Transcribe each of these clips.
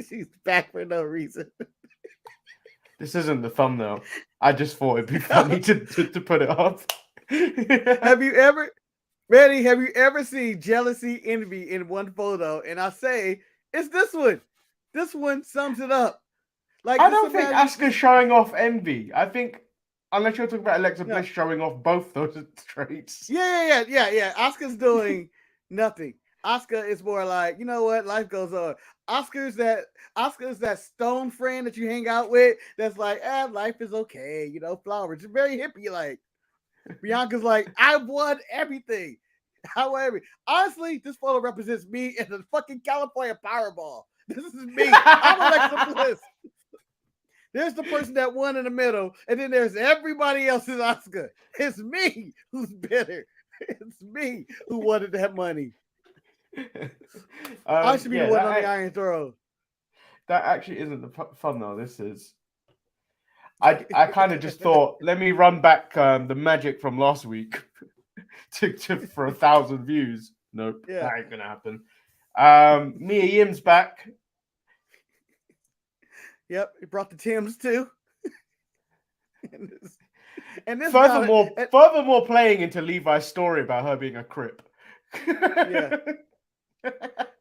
She's back for no reason. This isn't the thumbnail. I just thought it'd be funny to put it up. Have you ever, Manny, have you ever seen jealousy, envy in one photo? And I say, it's this one. This one sums it up. Like, I just don't think imagine. Asuka's showing off envy. I think, unless you're talking about Alexa No. Bliss showing off both those traits. Yeah. Asuka's doing nothing. Asuka is more like, you know what? Life goes on. Oscar's that stone friend that you hang out with that's like, life is okay, flowers. It's very hippie like. Bianca's like, I won everything. However, honestly, this photo represents me in the fucking California Powerball. This is me. I'm Alexa Bliss. There's the person that won in the middle, and then there's everybody else's Oscar. It's me who's bitter. It's me who wanted that money. I should be the one on the Iron Throne. That actually isn't the fun though. This is. I kind of just thought, let me run back the magic from last week for 1,000 views. Nope, that ain't gonna happen. Mia Yim's back. Yep, he brought the Tims too. and this furthermore, playing into Levi's story about her being a Crip. Yeah.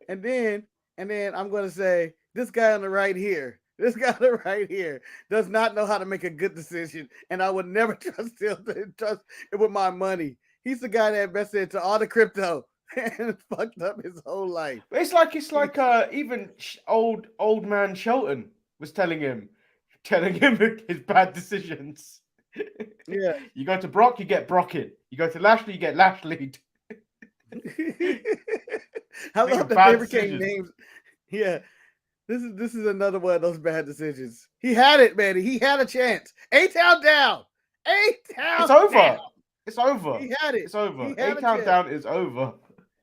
And then I'm gonna say this guy on the right here. This guy on the right here does not know how to make a good decision, and I would never trust him to trust it with my money. He's the guy that invested into all the crypto and fucked up his whole life. It's like even old man Shelton was telling him his bad decisions. Yeah. You go to Brock, you get Brockin. You go to Lashley, you get Lashley. I love that they became names. Yeah. This is another one of those bad decisions. He had it, man. He had a chance. A-Town down. A-Town. It's over. Down. It's over. He had it. It's over. A-Town down is over.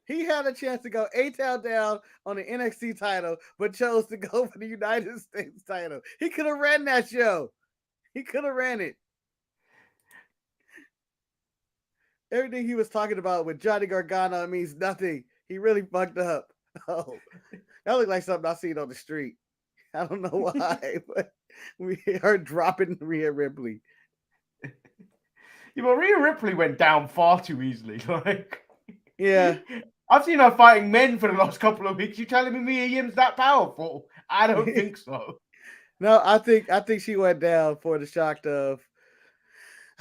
He had a chance to go A-Town down on the NXT title, but chose to go for the United States title. He could have ran that show. He could have ran it. Everything he was talking about with Johnny Gargano means nothing. He really fucked up. Oh, that looked like something I seen on the street. I don't know why, but we heard dropping Rhea Ripley. Yeah, but Rhea Ripley went down far too easily. Like, yeah, I've seen her fighting men for the last couple of weeks. You telling me Mia Yim's that powerful? I don't think so. No, I think she went down for the shock of.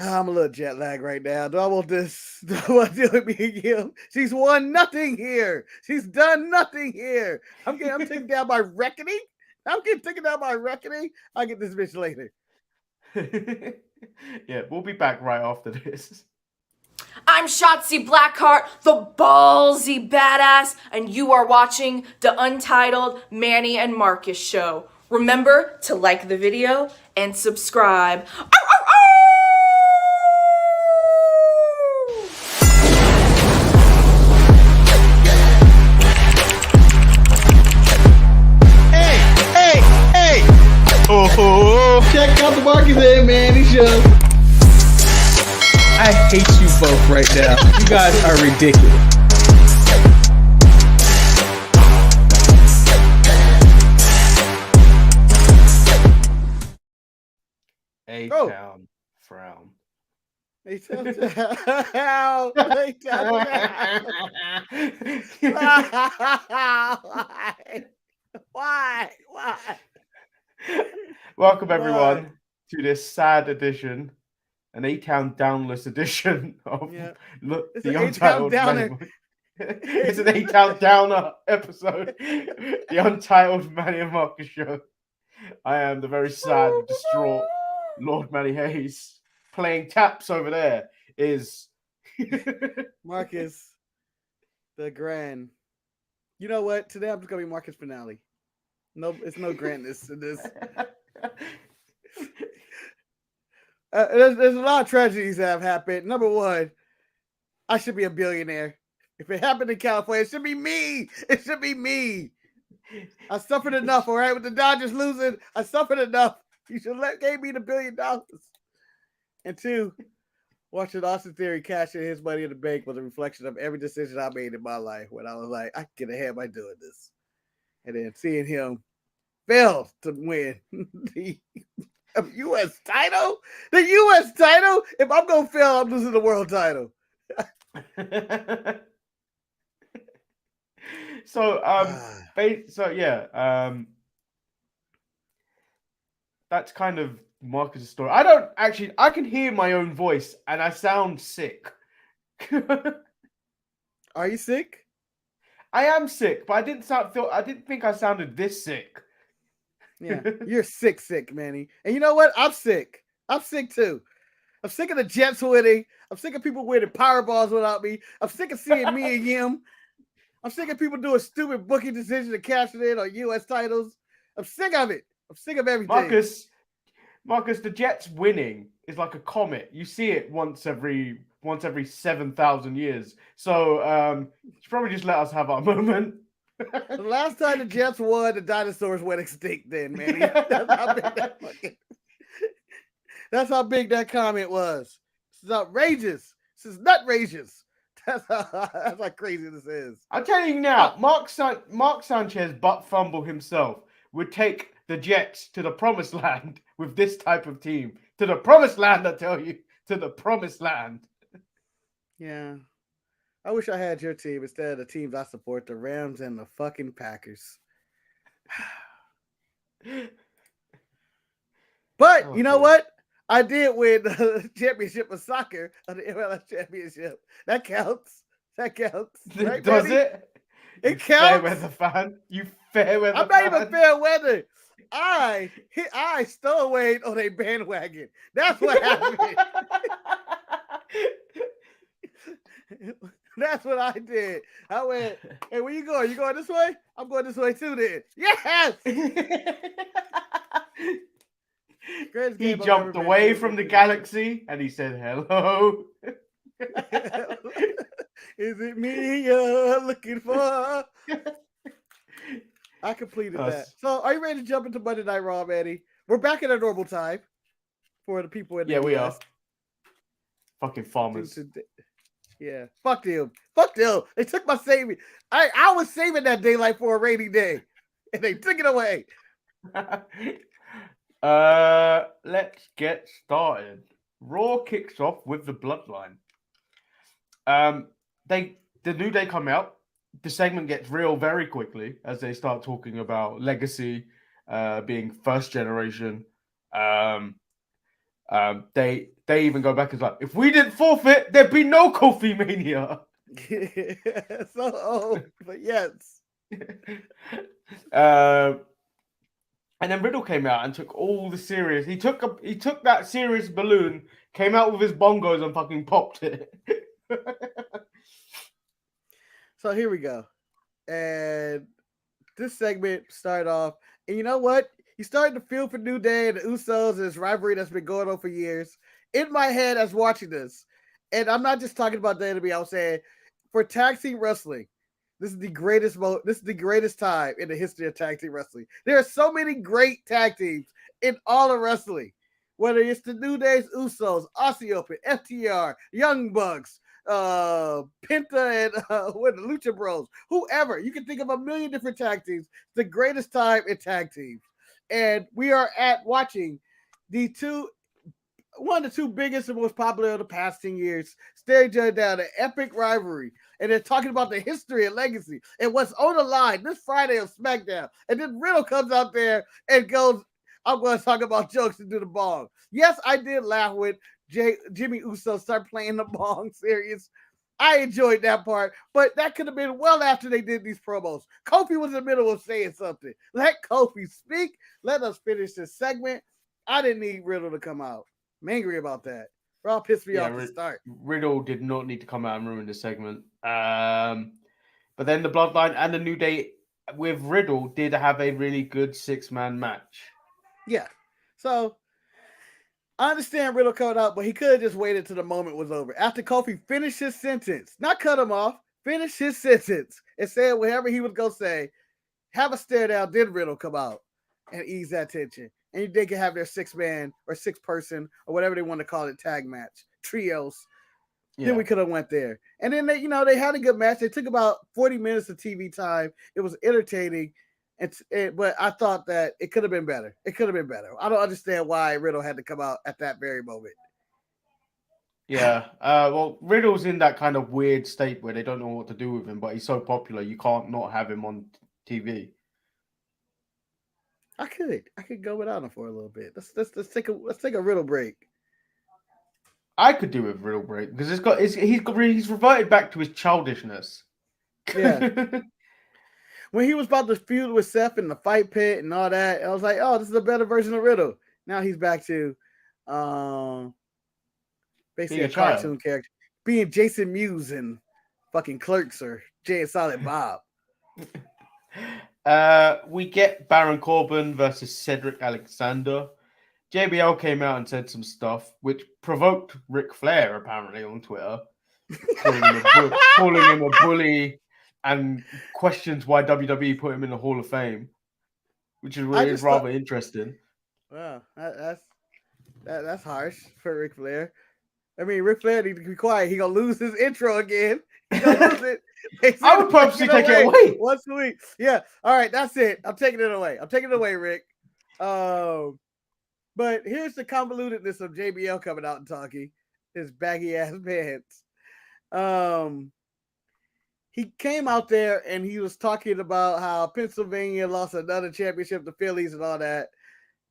I'm a little jet lagged right now. Do I want this? Do I want to deal with Mia Yim? She's won nothing here. She's done nothing here. I'm taken down by reckoning. I'm getting taken down by reckoning. I'll get this bitch later. Yeah, we'll be back right after this. I'm Shotzi Blackheart, the ballsy badass, and you are watching the Untitled Manny and Marcus show. Remember to like the video and subscribe. Hey! Oh! Check out the Marcus and Manny show. I hate you both right now. You guys are ridiculous. A-Town frown. A-Town down. A-Town down. Why? Welcome everyone to this sad edition, an A-Town downless edition of the Untitled Manny. It's an A-Town downer episode. The Untitled Manny and Marcus show. I am the very sad, distraught Lord Manny Hayes. Playing taps over there is Marcus the Grand. You know what? Today I'm just gonna be Marcus Finale. No, it's no grandness in this. There's a lot of tragedies that have happened. Number one, I should be a billionaire. If it happened in California, it should be me. It should be me. I suffered enough, all right? With the Dodgers losing, I suffered enough. You should gave me the $1 billion. And two, watching Austin Theory cash in his money in the bank was a reflection of every decision I made in my life when I was like, I can get ahead by doing this. And then seeing him failed to win the U.S. title. The U.S. title. If I'm gonna fail, I'm losing the world title. That's kind of Marcus' story. I can hear my own voice and I sound sick. Are you sick? I am sick, but I didn't think I sounded this sick. Yeah, you're sick, Manny. And you know what? I'm sick. I'm sick too. I'm sick of the Jets winning. I'm sick of people winning Powerballs without me. I'm sick of seeing me and him. I'm sick of people doing stupid booking decisions and cashing in on U.S. titles. I'm sick of it. I'm sick of everything. Marcus, the Jets winning is like a comet. You see it once every 7,000 years. So you should probably just let us have our moment. The last time the Jets won, the dinosaurs went extinct then, Manny. That's how big that comment was. This is outrageous. This is nutrageous. That's how crazy this is. I'm telling you now, Mark Sanchez, butt fumble himself, would take the Jets to the promised land with this type of team. To the promised land, I tell you. To the promised land. Yeah. I wish I had your team instead of the teams I support, the Rams and the fucking Packers. But you know what? I did win the championship of soccer of the MLS championship. That counts. Right, Does Manny? it? It counts. Fair weather fan. You fair weather fan. I'm not even fair weather. I stole Wade on a bandwagon. That's what happened. That's what I did. I went, hey, where you going? You going this way? I'm going this way too then. Yes! He jumped away from the galaxy and he said, hello. Is it me you're looking for? I completed that. So are you ready to jump into Monday Night Raw, Manny? We're back at our normal time for the people in the US. We are. Fucking farmers. Yeah, fuck them. They took my saving. I was saving that daylight for a rainy day, and they took it away. Let's get started. Raw kicks off with the Bloodline. The New Day come out. The segment gets real very quickly as they start talking about Legacy being first generation. They even go back and like, if we didn't forfeit, there'd be no Kofi Mania. But yes. And then Riddle came out and took all the serious. He took that serious balloon, came out with his bongos and fucking popped it. So here we go. And this segment started off, and you know what? You started to feel for New Day and the Usos and this rivalry that's been going on for years. In my head, as watching this, and I'm not just talking about the WWE, I was saying for tag team wrestling, this is the greatest time in the history of tag team wrestling. There are so many great tag teams in all of wrestling, whether it's the New Day's Usos, Aussie Open, FTR, Young Bucks, Penta and the Lucha Bros, whoever. You can think of a million different tag teams. It's the greatest time in tag teams. And we are watching one of the two biggest and most popular of the past 10 years, staring each other down, an epic rivalry. And they're talking about the history and legacy and what's on the line this Friday on SmackDown. And then Riddle comes out there and goes, I'm going to talk about jokes and do the bong. Yes, I did laugh when Jimmy Uso started playing the bong serious. I enjoyed that part, but that could have been well after they did these promos. Kofi was in the middle of saying something. Let Kofi speak. Let us finish this segment. I didn't need Riddle to come out. I'm angry about that. Raw pissed me off to start. Riddle did not need to come out and ruin the segment. But then the Bloodline and the New Day with Riddle did have a really good 6-man match. Yeah. So I understand Riddle cut out, but he could have just waited till the moment was over. After Kofi finished his sentence, not cut him off, finish his sentence and said whatever he was going to say, have a stare down, then Riddle come out and ease that tension. And they can have their 6-man or 6-person or whatever they want to call it tag match, trios. Yeah. Then we could have went there. And then they had a good match. They took about 40 minutes of TV time. It was entertaining. But I thought that it could have been better. It could have been better. I don't understand why Riddle had to come out at that very moment. Yeah. Well, Riddle's in that kind of weird state where they don't know what to do with him, but he's so popular you can't not have him on TV. I could go without him for a little bit. Let's take a Riddle break. I could do with Riddle break because he's reverted back to his childishness. Yeah. When he was about to feud with Seth in the fight pit and all that, I was like, oh, this is a better version of Riddle. Now he's back to basically a cartoon character. Being Jason Mewes and fucking Clerks or Jay and Silent Bob. We get Baron Corbin versus Cedric Alexander. JBL came out and said some stuff which provoked Ric Flair apparently on Twitter, calling him a bully and questions why WWE put him in the Hall of Fame, which is rather interesting. Wow, that's harsh for Ric Flair. I mean, Ric Flair needs to be quiet. He gonna lose his intro again. He gonna lose it. I would purposely take it away once a week. Yeah. All right, that's it. I'm taking it away. Rick. But here's the convolutedness of JBL coming out and talking. His baggy ass pants. He came out there and he was talking about how Pennsylvania lost another championship to Phillies and all that,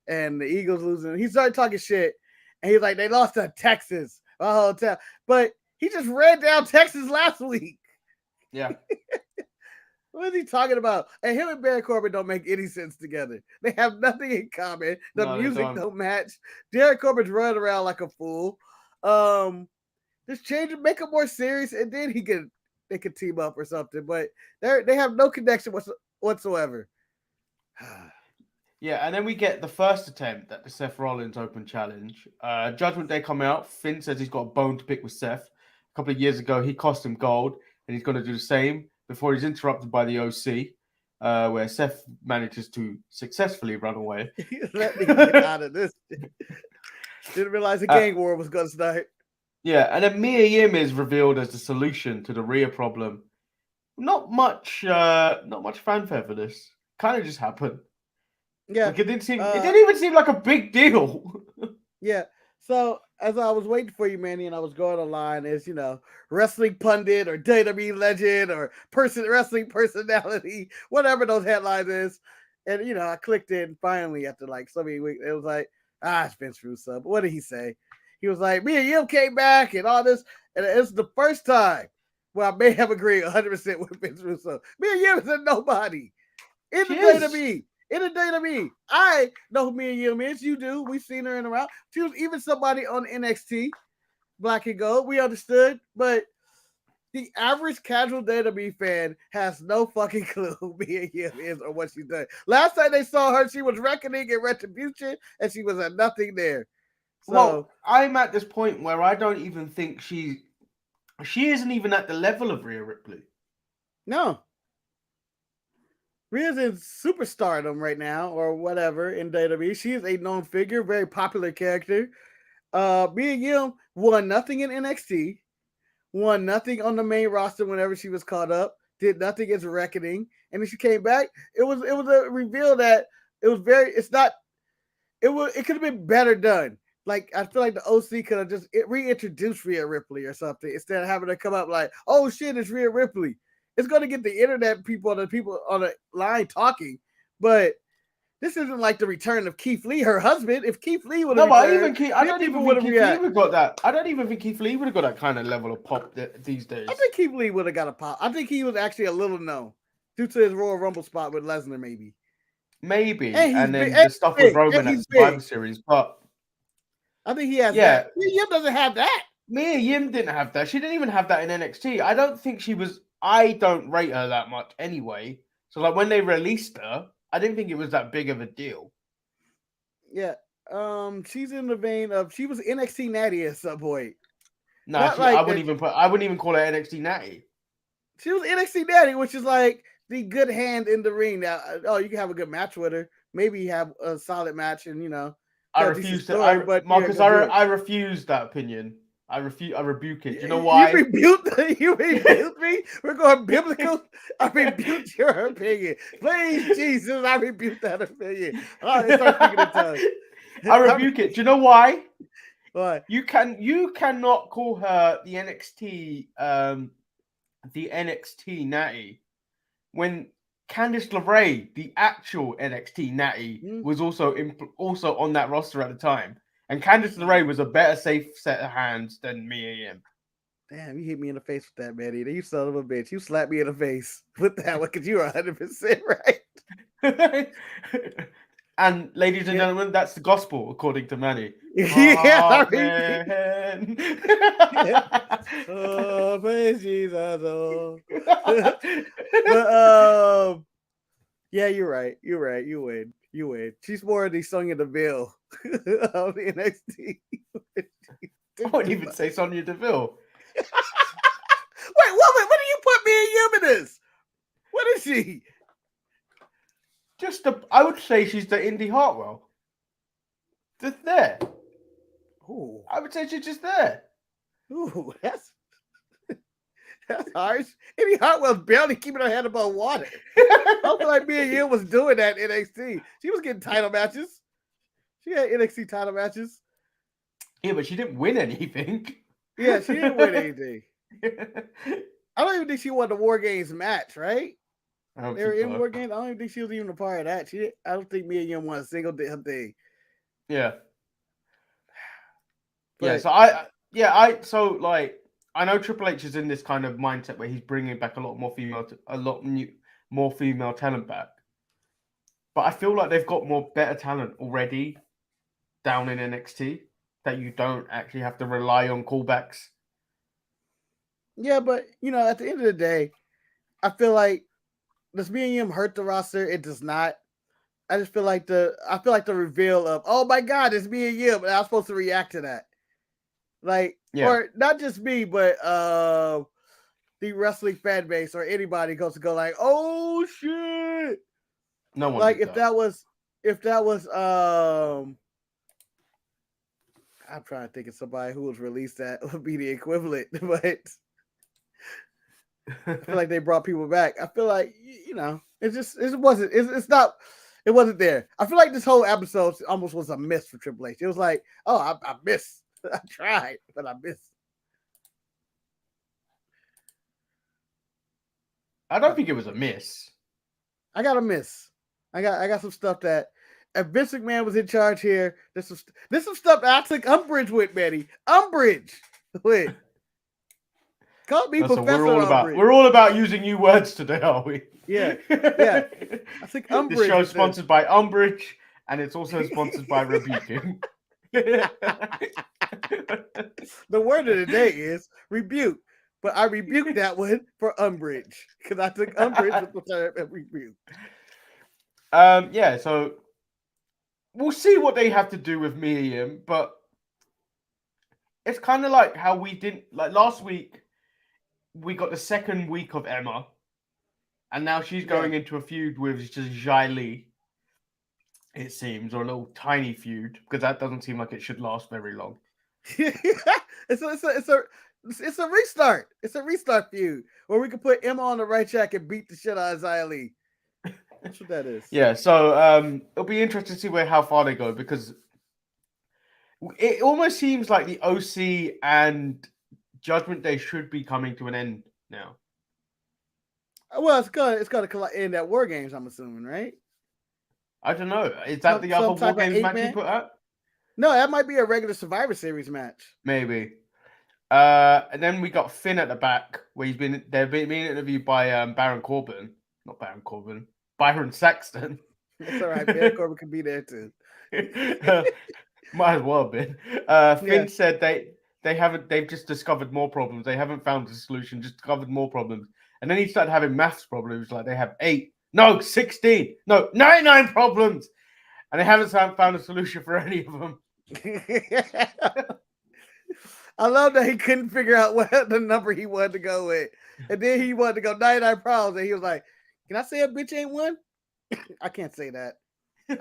and the Eagles losing. He started talking shit, and he's like, they lost to Texas, a whole town. But he just ran down Texas last week. Yeah. What is he talking about? And him and Baron Corbin don't make any sense together. They have nothing in common. The music don't match. Derek Corbin's running around like a fool. Just change it, make it more serious, and then they could team up or something. But they have no connection whatsoever. Yeah, and then we get the first attempt at the Seth Rollins Open Challenge. Judgment Day come out. Finn says he's got a bone to pick with Seth. A couple of years ago, he cost him gold, and he's going to do the same before he's interrupted by the OC, where Seth manages to successfully run away. Let me get out of this. Didn't realize a gang war was going to start. Yeah, and then Mia Yim is revealed as the solution to the Rhea problem. Not much fanfare for this. Kind of just happened. Yeah, like it didn't even seem like a big deal. Yeah. So as I was waiting for you, Manny, and I was going online, as wrestling pundit or WWE legend or wrestling personality, whatever those headlines is, and I clicked in finally after like so many weeks. It was like, it's Vince Russo. But what did he say? He was like, Mia Yim came back and all this, and it's the first time where I may have agreed 100% with Vince Russo. Mia Yim is a nobody in the WWE. In the WWE, I know who Mia Yim is. You do. We've seen her in the round. She was even somebody on NXT, Black and Gold. We understood, but the average casual WWE fan has no fucking clue who Mia Yim is or what she's done. Last time they saw her, she was Reckoning and Retribution, and she was a nothing there. So, well, I'm at this point where I don't even think she isn't even at the level of Rhea Ripley. No. Rhea's in superstardom right now, or whatever, in WWE. She is a known figure, very popular character. Mia Yim won nothing in NXT, won nothing on the main roster whenever she was caught up, did nothing as Reckoning, and then she came back. It was a reveal that it could have been better done. Like, I feel like the OC could have just reintroduced Rhea Ripley or something instead of having her come up like, oh shit, it's Rhea Ripley. It's going to get the internet people on the line talking, but this isn't like the return of Keith Lee, her husband. If Keith Lee would have I don't even think Keith Lee would have got that. I don't even think Keith Lee would have got that kind of level of pop these days. I think Keith Lee would have got a pop. I think he was actually a little known due to his Royal Rumble spot with Lesnar, maybe. And then the stuff with Roman at Survivor Series, but I think he has that. Mia Yim doesn't have that. Mia Yim didn't have that. She didn't even have that in NXT. I don't think she was. I don't rate her that much anyway. So like when they released her, I didn't think it was that big of a deal. Yeah. She's in the vein of she was NXT Natty at some point. No, I wouldn't even call her NXT Natty. She was NXT Natty, which is like the good hand in the ring. Now, you can have a good match with her. Maybe have a solid match, and I refuse that opinion. I rebuke it. Do you know why? You rebuked me. We're going biblical. I rebuked your opinion. Please, Jesus, I rebuke that opinion. Oh, start speaking in tongues. I rebuke it. Do you know why? Why? You cannot call her the NXT Natty when Candice LeRae, the actual NXT Natty, was also on that roster at the time. And Candice LeRae was a better safe set of hands than Mia Yim. Damn, you hit me in the face with that, Manny. You son of a bitch. You slapped me in the face with that one because you were 100% right. And ladies and gentlemen, that's the gospel according to Manny. Yeah, Amen. Oh, praise Jesus. Oh. But yeah, you're right. You're right. You win. You win. She's more of the Sonya Deville of the NXT. I wouldn't even say Sonya Deville. Wait, what do you put me and Yum in this? What is she? I would say she's the Indy Hartwell. Just there. Ooh. I would say she's just there. Ooh, that's harsh. Indy Hartwell's barely keeping her head above water. I feel like me and Yum was doing that in NXT. She was getting title matches. She had NXT title matches. Yeah, but she didn't win anything. Yeah, she didn't win anything. I don't even think she won the War Games match, right? They were in War Games. I don't even think she was even a part of that. I don't think me and Yum won a single damn thing. Yeah. But, I know Triple H is in this kind of mindset where he's bringing back a lot more female talent back. But I feel like they've got better talent already down in NXT that you don't actually have to rely on callbacks. Yeah, but at the end of the day, I feel like does me and Yum hurt the roster? It does not. I just feel like the reveal of, oh my God, it's me and Yum, and I was supposed to react to that. Or not just me, but the wrestling fan base or anybody goes to go like, oh shit. No one. Like if that was I'm trying to think of somebody who was released that would be the equivalent, but I feel like they brought people back. I feel like it wasn't there. I feel like this whole episode almost was a miss for Triple H. It was like, oh, I missed. I tried, but I missed. I don't think it was a miss. I got a miss. I got some stuff that if Vince McMahon was in charge here, there's some stuff that I took umbrage with, Manny. Umbrage with. Call me Professor Umbrage. We're all about using new words today, are we? Yeah. I think umbrage. This show is sponsored by Umbrage, and it's also sponsored by Rebuking. The word of the day is rebuke, but I rebuked that one for umbrage because I took umbrage with the term and rebuke. So we'll see what they have to do with Miriam, but it's kind of like how we didn't like last week. We got the second week of Emma, and now she's going into a feud with just Xia Li. It seems, or a little tiny feud, because that doesn't seem like it should last very long. It's a restart. It's a restart feud where we can put Emma on the right track and beat the shit out of Xia Li. That's what that is. Yeah, so it'll be interesting to see how far they go, because it almost seems like the OC and Judgment Day should be coming to an end now. Well, it's gonna end at War Games, I'm assuming, right? I don't know. Is that the other War Games match you put out? No, that might be a regular Survivor Series match. Maybe. And then we got Finn at the back, where they're being interviewed by Byron Saxton. That's all right. Baron Corbin could be there too. Might as well have been. Finn said they've just discovered more problems. They haven't found a solution, just discovered more problems. And then he started having maths problems, like they have 16, 99 problems. And they haven't found a solution for any of them. I love that he couldn't figure out what the number he wanted to go with. And then he wanted to go 99 problems. And he was like, can I say a bitch ain't one? I can't say that.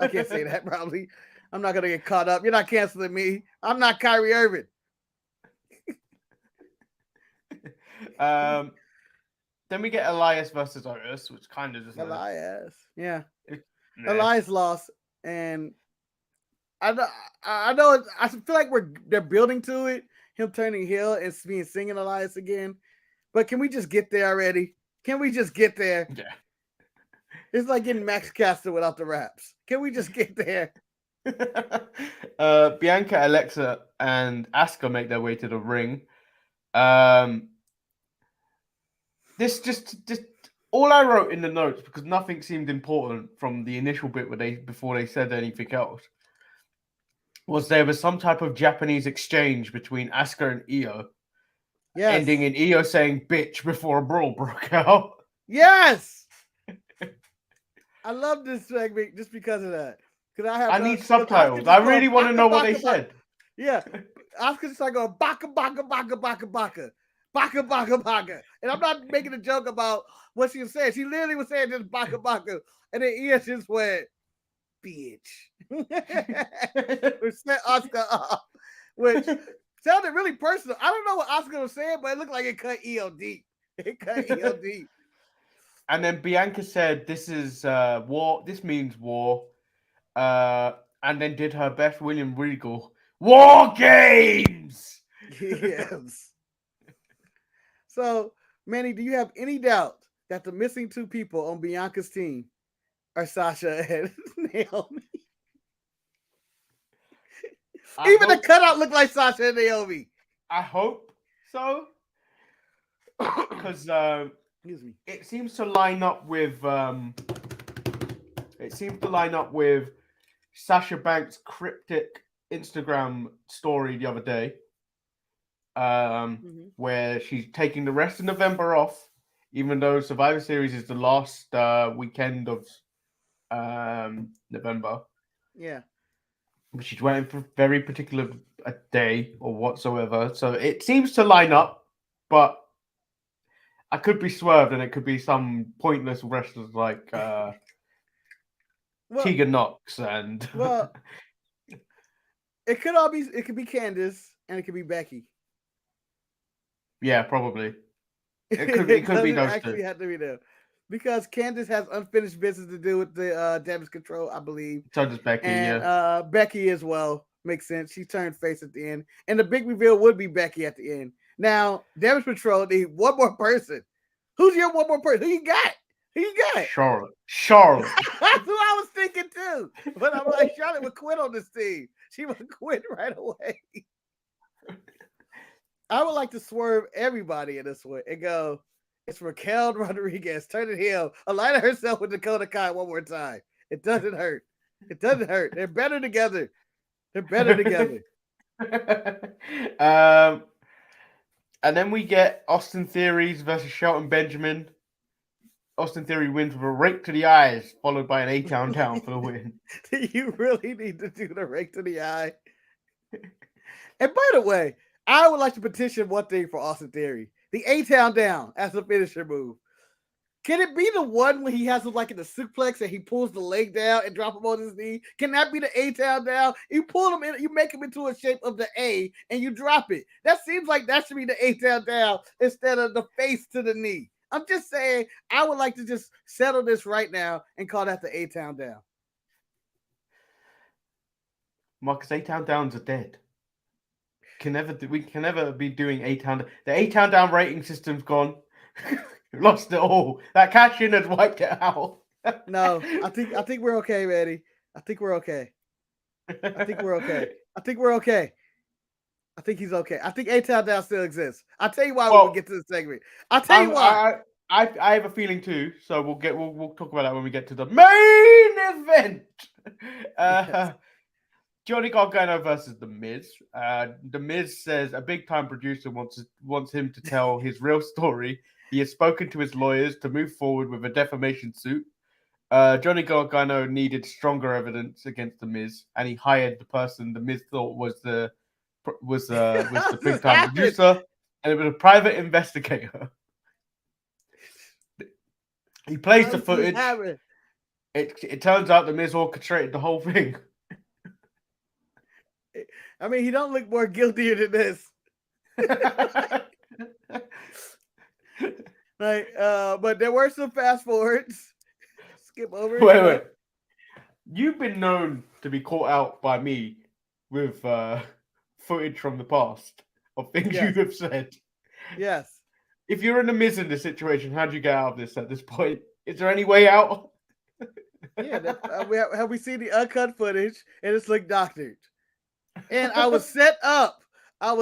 I can't say that probably. I'm not going to get caught up. You're not canceling me. I'm not Kyrie Irving. Then we get Elias versus Otis, which kind of just Elias. Yeah. Nah. Elias lost, and I know. I feel like they're building to it. Him turning heel and being singing Elias again. But can we just get there already? Can we just get there? Yeah. It's like getting Max Caster without the raps. Can we just get there? Bianca, Alexa, and Asuka make their way to the ring. This just all I wrote in the notes, because nothing seemed important from the initial bit before they said anything else, was there was some type of Japanese exchange between Asuka and Io, ending in Io saying "bitch" before a brawl broke out. Yes, I love this segment just because of that. Because I need subtitles. I really want to know what they said. Yeah, Asuka's just like going baka baka baka baka baka. Baka baka baka. And I'm not making a joke about what she was saying. She literally was saying just baka baka. And then Ian just went, bitch. Which set Asuka up. Which sounded really personal. I don't know what Asuka was saying, but it looked like it cut Io deep. It cut Io deep. And then Bianca said, this is war. This means war. And then did her best William Regal. War Games! Yes. So, Manny, do you have any doubt that the missing two people on Bianca's team are Sasha and Naomi? Even the cutout looked like Sasha and Naomi. I hope so. Because it seems to line up with Sasha Banks' cryptic Instagram story the other day. Where she's taking the rest of November off, even though Survivor Series is the last weekend of November. Yeah. But she's waiting for very particular a day or whatsoever. So it seems to line up, but I could be swerved and it could be some pointless wrestlers like Tegan Knox and... Well, it could be Candice and it could be Becky. Yeah, probably. It could be those actually two. have to be there. Because Candice has unfinished business to do with the damage control, I believe. So does Becky, and, Becky as well. Makes sense. She turned face at the end. And the big reveal would be Becky at the end. Now, damage control need one more person. Who's your one more person? Who you got? Charlotte. That's who I was thinking too. But I'm like, Charlotte would quit on this team. She would quit right away. I would like to swerve everybody in this one and go, it's Raquel Rodriguez, turn it heel, align herself with Dakota Kai one more time. It doesn't hurt. They're better together. And then we get Austin Theories versus Shelton Benjamin. Austin Theory wins with a rake to the eyes, followed by an A-Town down for the win. You really need to do the rake to the eye. And by the way, I would like to petition one thing for Austin Theory. The A-Town down as a finisher move. Can it be the one when he has him like in the suplex and he pulls the leg down and drop him on his knee? Can that be the A-Town down? You pull him in, you make him into a shape of the A and you drop it. That seems like that should be the A-Town down instead of the face to the knee. I'm just saying, I would like to just settle this right now and call that the A-Town down. Marcus, A-Town downs are dead. We can never be doing A-Town. The A-Town down rating system's gone. Lost it all. That cash in has wiped it out. No, I think we're okay, Manny. I think we're okay. I think he's okay. I think A-Town down still exists. I'll tell you why when we get to the segment. I'll tell you why. I have a feeling too, so we'll talk about that when we get to the main event. Yes. Johnny Gargano versus The Miz. The Miz says a big-time producer wants him to tell his real story. He has spoken to his lawyers to move forward with a defamation suit. Johnny Gargano needed stronger evidence against The Miz, and he hired the person The Miz thought was the big-time producer, and it was a private investigator. He plays the footage. It turns out The Miz orchestrated the whole thing. I mean, he don't look more guiltier than this. Like, but there were some fast forwards. Skip over. Wait. You've been known to be caught out by me with footage from the past of things you have said. Yes. If you're in the Miz in this situation, how do you get out of this at this point? Is there any way out? Yeah, have we seen the uncut footage and it's like doctored? And I was set up. You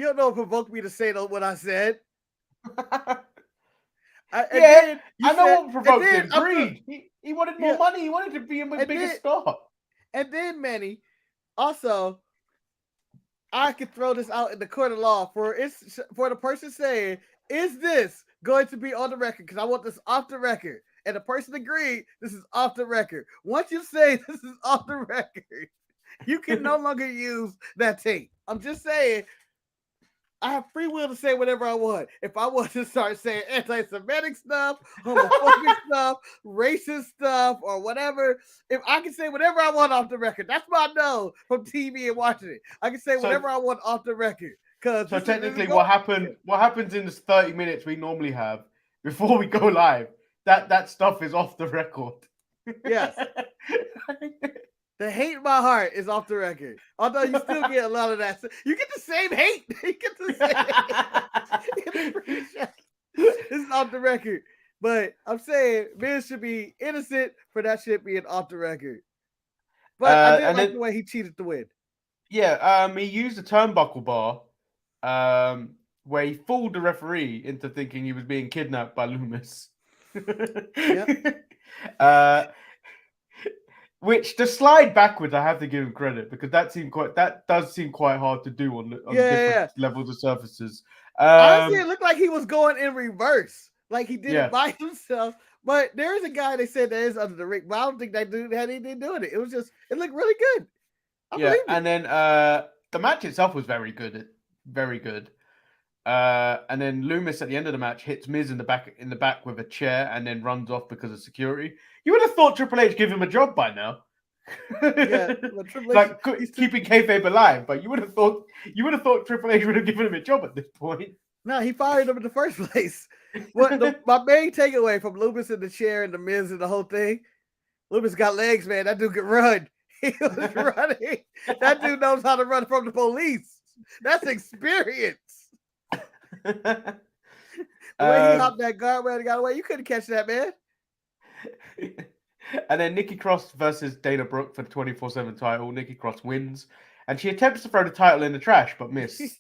don't know what provoked me to say what I said. I know what provoked him. Greed. He wanted more money. He wanted to be a bigger star. And then, Manny, also, I could throw this out in the court of law for the person saying, is this going to be on the record? Because I want this off the record. And the person agreed, this is off the record. Once you say this is off the record, you can no longer use that tape. I'm just saying, I have free will to say whatever I want. If I want to start saying anti-Semitic stuff, homophobic stuff, racist stuff, or whatever, if I can say whatever I want off the record, that's what I know from TV and watching it. I can say whatever I want off the record. So technically, what happens in this 30 minutes we normally have before we go live, that stuff is off the record. Yes. The hate in my heart is off the record. Although you still get a lot of that. You get the same hate. You get the same hate. This is off the record. But I'm saying Miz should be innocent for that shit being off the record. But I didn't like the way he cheated to win. Yeah, he used a turnbuckle bar where he fooled the referee into thinking he was being kidnapped by Loomis. Yep. Which to slide backwards, I have to give him credit because that does seem quite hard to do on different levels of surfaces. Honestly, it looked like he was going in reverse, like he did it by himself. But there is a guy they said that is under the ring, but I don't think that dude had anything doing it. It looked really good. And then the match itself was very good, very good. And then Loomis at the end of the match hits Miz in the back with a chair and then runs off because of security. You would have thought Triple H give him a job by now. Like keeping kayfabe alive, but you would have thought Triple H would have given him a job at this point. No, he fired him in the first place. My main takeaway from Loomis in the chair and the Miz and the whole thing, Loomis got legs, man. That dude can run. He was running. That dude knows how to run from the police. That's experience. The way he hopped that guardrail and got away, you couldn't catch that, man. And then Nikki Cross versus Dana Brooke for the 24/7 title. Nikki Cross wins, and she attempts to throw the title in the trash, but misses.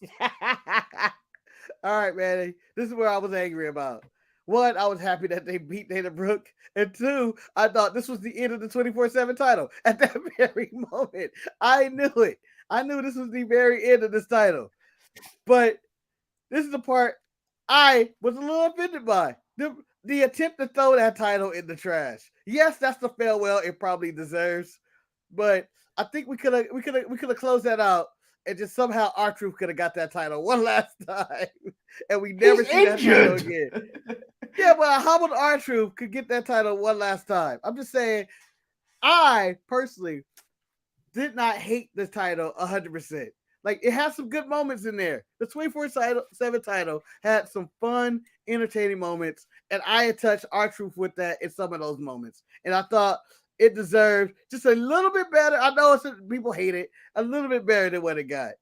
All right, man. This is where I was angry about. One, I was happy that they beat Dana Brooke, and two, I thought this was the end of the 24/7 title. At that very moment, I knew it. I knew this was the very end of this title, but this is the part I was a little offended by. The attempt to throw that title in the trash. Yes, that's the farewell it probably deserves, but I think we could have closed that out and just somehow R-Truth could have got that title one last time, and we never see that title again. Yeah, but how would R-Truth could get that title one last time? I'm just saying, I personally did not hate this title 100%. Like, it has some good moments in there. The 24/7 title had some fun, entertaining moments, and I had touched R-Truth with that in some of those moments. And I thought it deserved just a little bit better. I know people hate it, a little bit better than what it got.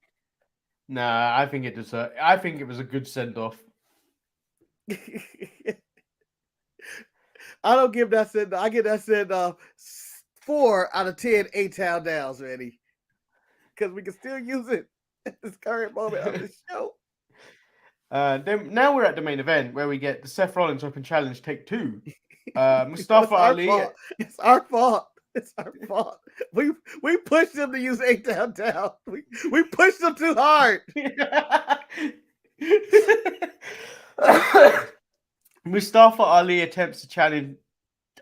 Nah, I think it deserved. I think it was a good send-off. I don't give that send-off. I give that send-off 4 out of 10 A-Town Downs, ready. Because we can still use it at this current moment of the show. Then now we're at the main event where we get the Seth Rollins Open Challenge Take 2. Mustafa Ali. It's our fault. It's our fault. We pushed them to use A-Town Down. We pushed them too hard. Mustafa Ali attempts to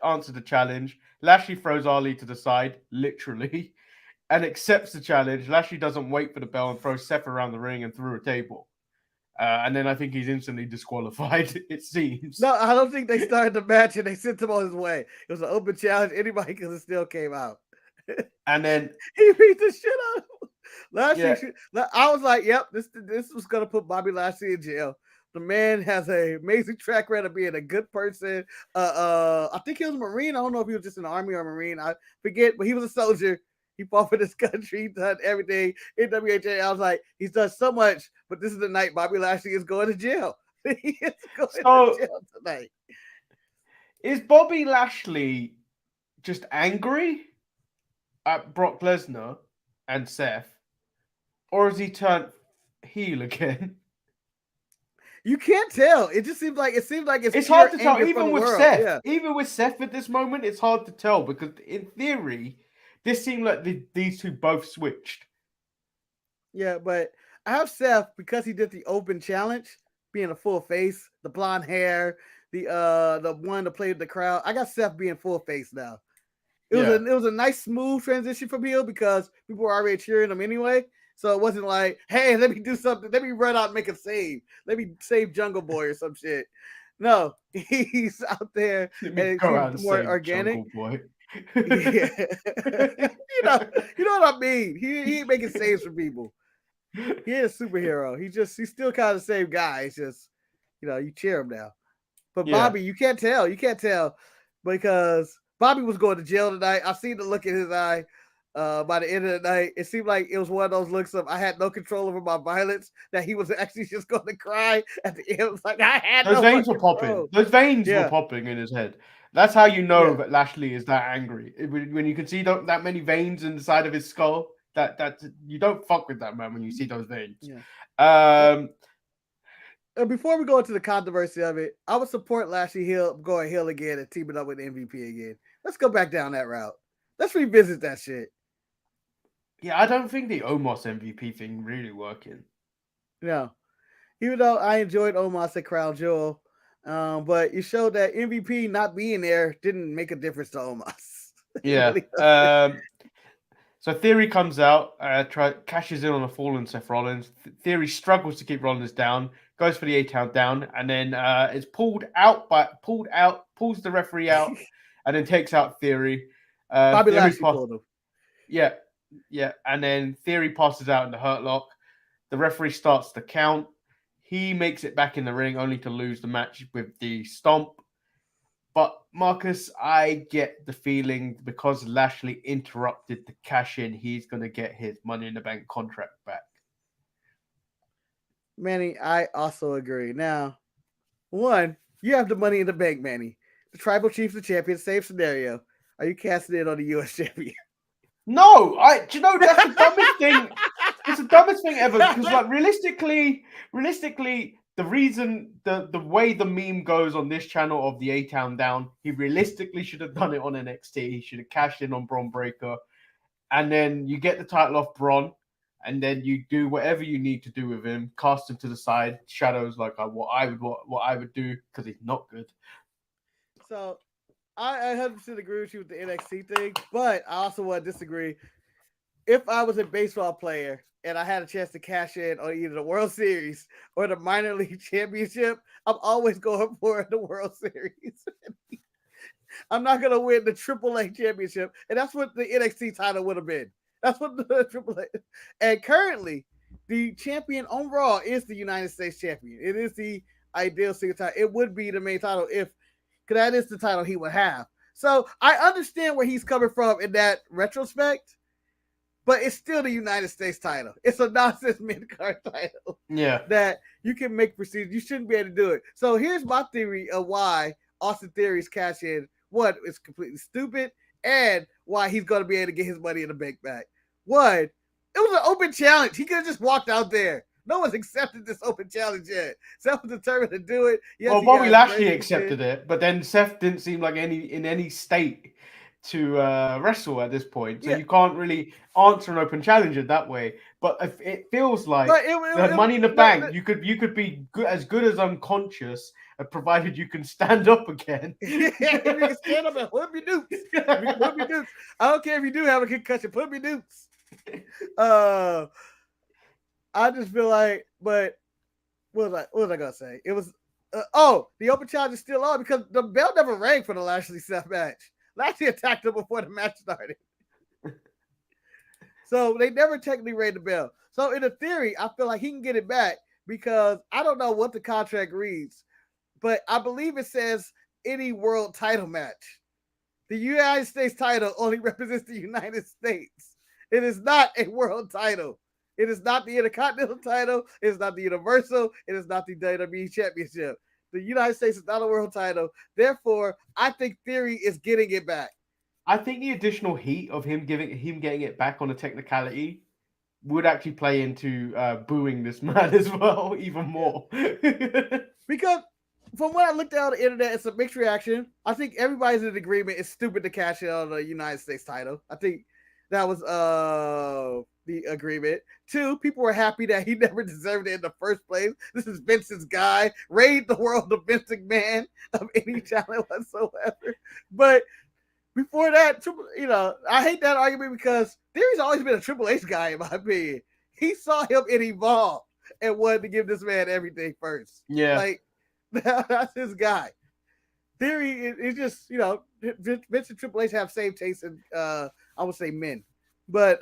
answer the challenge. Lashley throws Ali to the side, literally, and accepts the challenge. Lashley doesn't wait for the bell and throws Seth around the ring and through a table. And then I think he's instantly disqualified, it seems. No, I don't think they started the match and they sent him on his way. It was an open challenge. Anybody could have still came out. And then he beat the shit out of him. Lashley, I was like, yep, this was going to put Bobby Lashley in jail. The man has an amazing track record of being a good person. I think he was a Marine. I don't know if he was just in the Army or Marine. I forget, but he was a soldier. He fought for this country. He done everything in WHA. I was like, he's done so much, but this is the night Bobby Lashley is going to jail. He is going to jail tonight. Is Bobby Lashley just angry at Brock Lesnar and Seth, or has he turned heel again? You can't tell. It just seems like it's hard to tell. Even with world. Seth, even with Seth at this moment, it's hard to tell because in theory, this seemed like these two both switched. Yeah, but I have Seth because he did the open challenge, being a full face, the blonde hair, the one that played the crowd. I got Seth being full face now. It was a nice smooth transition from heel because people were already cheering him anyway. So it wasn't like, hey, let me do something. Let me run out and make a save. Let me save Jungle Boy or some shit. No, he's out there and it seems more organic. Jungle Boy. Yeah. you know what I mean. He ain't making saves for people. He ain't a superhero. He's still kind of the same guy. It's just, you cheer him now. But Bobby, you can't tell. You can't tell because Bobby was going to jail tonight. I've seen the look in his eye. By the end of the night, it seemed like it was one of those looks of I had no control over my violence, that he was actually just going to cry at the end. It was like I had those veins were popping. Those veins were popping in his head. That's how you know that Lashley is that angry. When you can see that many veins in the side of his skull, that you don't fuck with that man when you see those veins. Yeah. Before we go into the controversy of it, I would support Lashley going heel again and teaming up with MVP again. Let's go back down that route. Let's revisit that shit. Yeah, I don't think the Omos MVP thing really working. No. Even though I enjoyed Omos at Crown Jewel, but you showed that MVP not being there didn't make a difference to Omos. Yeah. So Theory comes out, cashes in on a fallen Seth Rollins. Theory struggles to keep Rollins down, goes for the 8-count down, and then is pulls the referee out, and then takes out Theory. Bobby Lashley pulled him. Yeah. And then Theory passes out in the Hurt Lock. The referee starts to count. He makes it back in the ring only to lose the match with the stomp. But Marcus, I get the feeling because Lashley interrupted the cash in, he's going to get his Money in the Bank contract back. Manny, I also agree. Now, one, you have the Money in the Bank, Manny. The Tribal Chief's the champion. Same scenario. Are you casting in on the U.S. champion? No, do you know that's the dumbest thing? It's the dumbest thing ever because, like, realistically, the reason the way the meme goes on this channel of the 8-count down, he realistically should have done it on NXT. He should have cashed in on Braun Breaker, and then you get the title off Braun, and then you do whatever you need to do with him, cast him to the side, shadows like what I would do because he's not good. So I 100% agree with you with the NXT thing, but I also want to disagree. If I was a baseball player and I had a chance to cash in on either the World Series or the minor league championship, I'm always going for the World Series. I'm not going to win the AAA championship, and that's what the NXT title would have been. That's what the AAA. And currently, the champion on Raw is the United States champion. It is the ideal single title. It would be the main title because that is the title he would have. So I understand where he's coming from in that retrospect, but it's still the United States title. It's a nonsense mid-card title. Yeah. That you can make procedures. You shouldn't be able to do it. So here's my theory of why Austin Theory's cash in, one, is completely stupid, and why he's going to be able to get his Money in the Bank back. One, it was an open challenge. He could have just walked out there. No one's accepted this open challenge yet. Seth was determined to do it. Yes, well, Bobby Lashley accepted it, but then Seth didn't seem like in any state to wrestle at this point, so you can't really answer an open challenge in that way. But if it feels like the Money in the Bank, you could be as good as unconscious, provided you can stand up again. You can stand up and put up your dukes. I don't care if you do have a concussion, put up your dukes. I just feel like, but what was I gonna say? It was the open challenge is still on because the bell never rang for the Lashley Seth match. Lashley attacked him before the match started. So they never technically rang the bell. So in a theory, I feel like he can get it back because I don't know what the contract reads, but I believe it says any world title match. The United States title only represents the United States. It is not a world title. It is not the Intercontinental title. It is not the Universal. It is not the WWE Championship. The United States is not a world title. Therefore, I think Theory is getting it back. I think the additional heat of him getting it back on a technicality would actually play into booing this man as well, even more. Because from what I looked at on the internet, it's a mixed reaction. I think everybody's in agreement. It's stupid to cash in on the United States title. I think that was the agreement. 2, people were happy that he never deserved it in the first place. This is Vince's guy. Raid the world of Vince McMahon of any talent whatsoever. But before that, I hate that argument because Theory's always been a Triple H guy, in my opinion. He saw him in Evolve and wanted to give this man everything first. Yeah. Like, that's his guy. Theory is just, Vince and Triple H have same taste in, I would say, men. But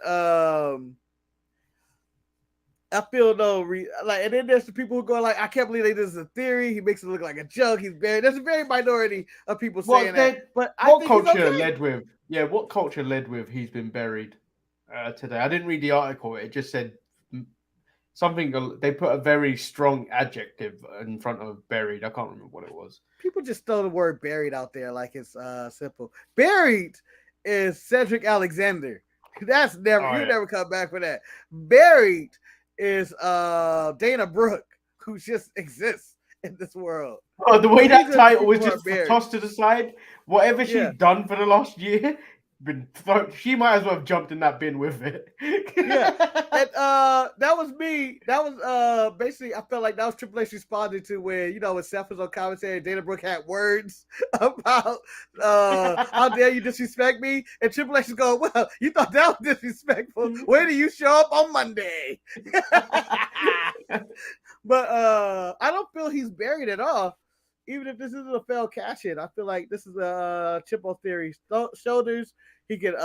I feel and then there's the people who go like, I can't believe this is a Theory. He makes it look like a joke. He's buried. There's a very minority of people saying that. But what culture led with? Yeah, what culture led with? He's been buried today. I didn't read the article. It just said something. They put a very strong adjective in front of buried. I can't remember what it was. People just throw the word buried out there like it's simple. Buried is Cedric Alexander. That's never never come back for that. Buried is Dana Brooke, who just exists in this world. Oh, the way that title was just tossed to the side. Whatever she's done for the last year, she might as well have jumped in that bin with it. Yeah, and that was me. That was basically, I felt like that was Triple H responding to where when Seth was on commentary, Dana Brooke had words about how dare you disrespect me, and Triple H is going, well, you thought that was disrespectful. Where do you show up on Monday? But I don't feel he's buried at all. Even if this isn't a failed cash in, I feel like this is a chip on Theory's shoulders. He can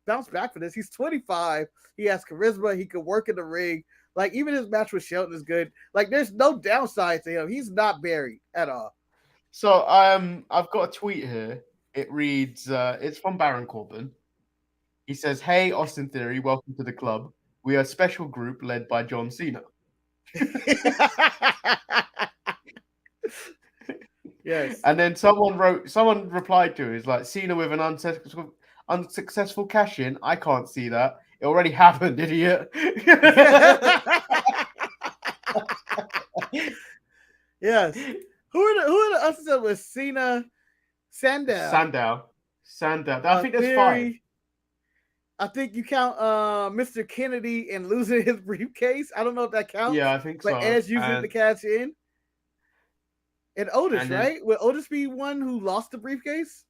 bounce back for this. He's 25. He has charisma. He can work in the ring. Like, even his match with Shelton is good. Like, there's no downside to him. He's not buried at all. So I've got a tweet here. It reads, it's from Baron Corbin. He says, "Hey, Austin Theory, welcome to the club. We are a special group led by John Cena." Yes. And then someone replied to it, is like, "Cena with an unsuccessful cash in. I can't see that. It already happened, idiot." Yes. Who are the unsuccessful with Cena? Sandow. I think there's Theory. 5. I think you count Mr. Kennedy and losing his briefcase. I don't know if that counts. Yeah, I think so. But Edge using it to cash in. And Otis, right? Will Otis be one who lost the briefcase?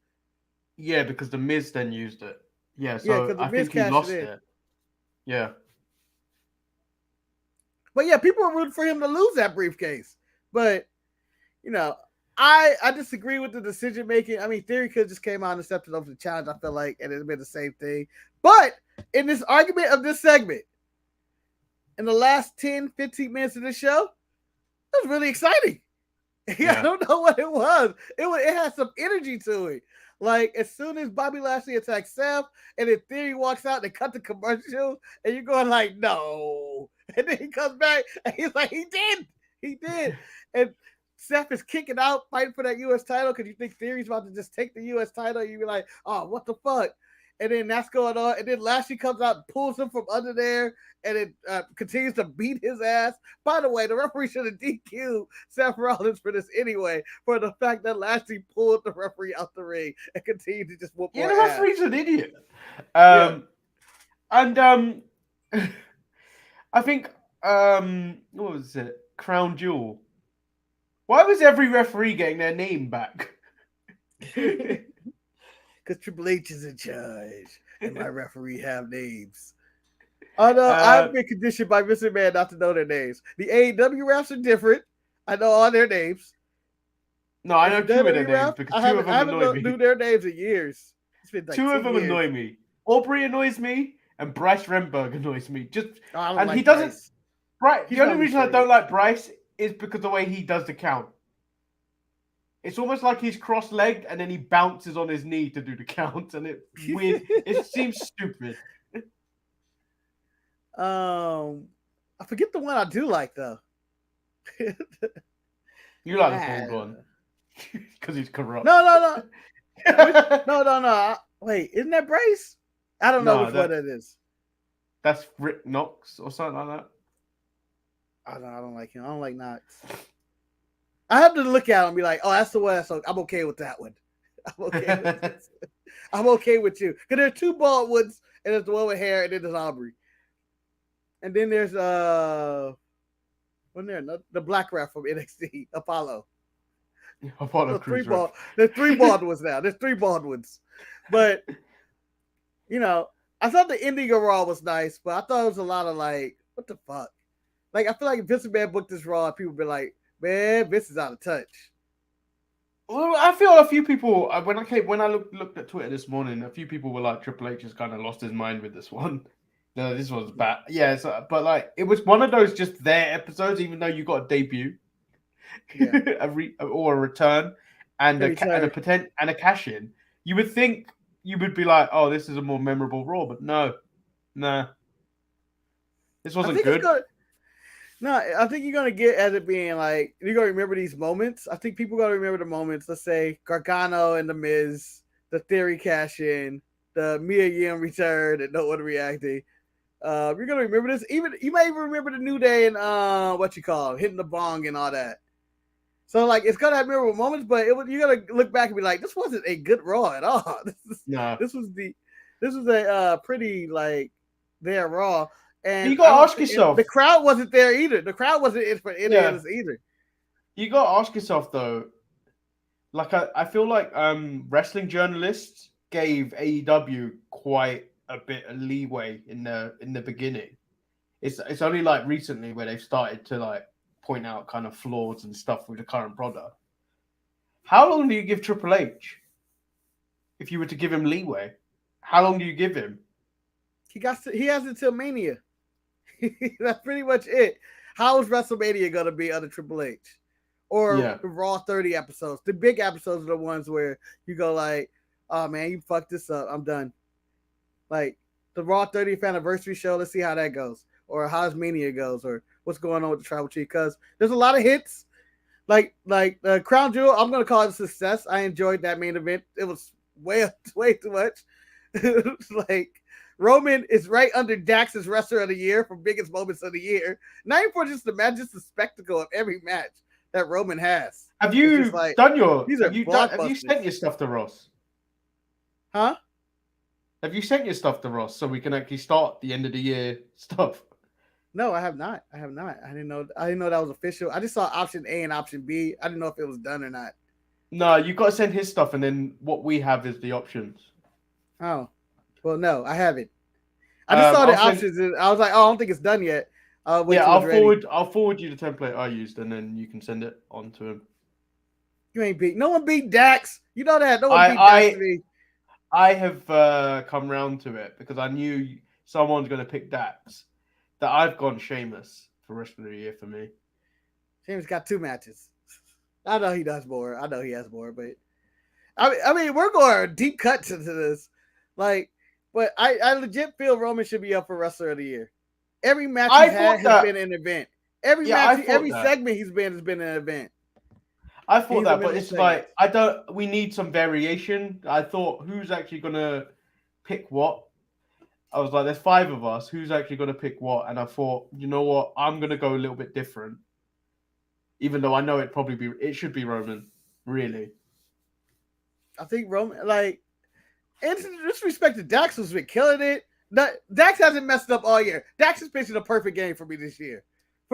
Yeah, because the Miz then used it. Yeah, so I think he lost it. Yeah. But yeah, people were rooting for him to lose that briefcase. But, I disagree with the decision making. I mean, Theory could have just came out and accepted over the challenge, I feel like, and it'd been the same thing. But in this argument of this segment, in the last 10, 15 minutes of this show, it was really exciting. Yeah. I don't know what it was. It had some energy to it. Like, as soon as Bobby Lashley attacks Seth, and then Theory walks out, they cut the commercial, and you're going like, no. And then he comes back, and he's like, he did. And Seth is kicking out, fighting for that U.S. title, because you think Theory's about to just take the U.S. title, and you be like, oh, what the fuck? And then that's going on, and then Lashley comes out and pulls him from under there, and it continues to beat his ass. By the way, the referee should have DQ'd Seth Rollins for this anyway, for the fact that Lashley pulled the referee out the ring and continued to just whoop more ass. The referee's an idiot. And I think, what was it? Crown Jewel. Why was every referee getting their name back? Because Triple H is in charge, and my referee have names. Oh no, I've been conditioned by Mr. Man not to know their names. The AEW refs are different. I know all their names. No, I know 2 of their names because 2 of them annoy me. I haven't knew their names in years. It's been like 2 of them years. Annoy me. Aubrey annoys me, and Bryce Remberg annoys me. He doesn't. Right. The only reason I don't like Bryce is because the way he does the count. It's almost like he's cross-legged and then he bounces on his knee to do the count, and it seems stupid. I forget the one I do like though. You like the bald one because he's corrupt. No. No. Wait, isn't that Bryce? I don't know which one that is. That's Rick Knox or something like that. I don't like him. I don't like Knox. I have to look at him and be like, oh, that's the one. So I'm okay with that one. I'm okay with this. I'm okay with you. Because there are two bald ones, and there's the one with hair, and then there's Aubrey. And then there's the black rap from NXT, Apollo. Apollo Crews. There's three bald ones now. There's three bald ones. But, I thought the ending of Raw was nice, but I thought it was a lot of like, what the fuck? Like, I feel like if Vince McMahon booked this Raw, people would be like, man, Vince is out of touch. Well, I feel a few people, when I looked at Twitter this morning, a few people were like, Triple H has kind of lost his mind with this one. No, this was bad. Yeah, but like, it was one of those just their episodes, even though you got a debut, or a return, and a cash in. You would think you would be like, oh, this is a more memorable Raw, but no. This wasn't good. I think you're going to get at it being like, you're going to remember these moments. I think people are going to remember the moments. Let's say Gargano and The Miz, the Theory cash in, the Mia Yim return and no one reacting. You're going to remember this. You might even remember the New Day and hitting the bong and all that. So like, it's going to have memorable moments, but you're going to look back and be like, this wasn't a good Raw at all. This was a pretty like their Raw. And you got to ask yourself. The crowd wasn't there either. The crowd wasn't in for any of this either. You got to ask yourself though. Like I feel like wrestling journalists gave AEW quite a bit of leeway in the beginning. It's only like recently where they've started to like point out kind of flaws and stuff with the current product. How long do you give Triple H? If you were to give him leeway, how long do you give him? He has until Mania. That's pretty much it. How is WrestleMania going to be under Triple H? Or the Raw 30 episodes. The big episodes are the ones where you go like, oh man, you fucked this up. I'm done. Like the Raw 30th anniversary show, let's see how that goes. Or how Mania goes. Or what's going on with the Tribal Chief. Because there's a lot of hits. Like Crown Jewel, I'm going to call it a success. I enjoyed that main event. It was way too much. Like, Roman is right under Dax's Wrestler of the Year for biggest moments of the year. Not even for just the match, just the spectacle of every match that Roman has. Have you done your? Have you sent your stuff to Ross? Huh? Have you sent your stuff to Ross so we can actually start the end of the year stuff? No, I have not. I didn't know that was official. I just saw option A and option B. I didn't know if it was done or not. No, you got to send his stuff, and then what we have is the options. Oh. Well, no, I haven't. I just saw the options, and I was like, "Oh, I don't think it's done yet." I'll forward you the template I used, and then you can send it on to him. You ain't beat. No one beat Dax. You know that. No one beat Dax to me. I have come round to it because I knew someone's going to pick Dax. That I've gone Sheamus for the rest of the year for me. Sheamus got 2 matches. I know he does more. I know he has more, but I mean, we're going deep cuts into this, like. But I legit feel Roman should be up for Wrestler of the Year. Every match he's had has been an event. Every segment he's been has been an event. I thought that, but it's like we need some variation. I thought, who's actually gonna pick what? I was like, there's 5 of us. Who's actually gonna pick what? And I thought, you know what? I'm gonna go a little bit different. Even though I know it should be Roman, really. I think Roman, like, and disrespect to Dax, has been killing it. Dax hasn't messed up all year. Dax is pitching a perfect game for me this year.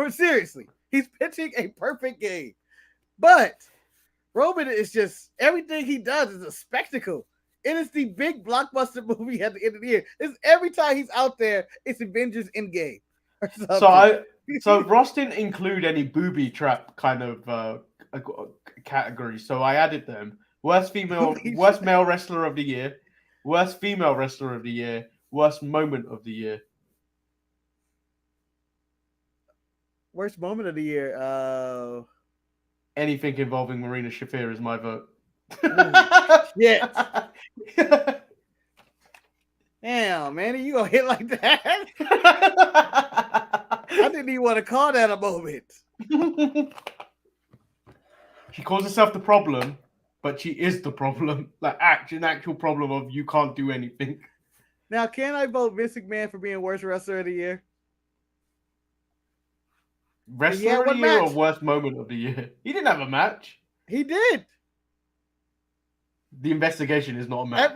Seriously, he's pitching a perfect game. But Roman is just, everything he does is a spectacle. It is the big blockbuster movie at the end of the year. It's every time he's out there, it's Avengers Endgame. So Ross didn't include any booby trap kind of category, so I added them. Worst male wrestler of the year, worst female wrestler of the year, worst moment of the year. Worst moment of the year. Anything involving Marina Shafir is my vote. Shit. Damn, Manny, you gonna hit like that? I didn't even want to call that a moment. She calls herself the problem, but she is the problem. Like an actual problem of you can't do anything. Now, can I vote Vince McMahon for being worst wrestler of the year? Wrestler of the year or worst moment of the year? He didn't have a match. He did. The investigation is not a match. At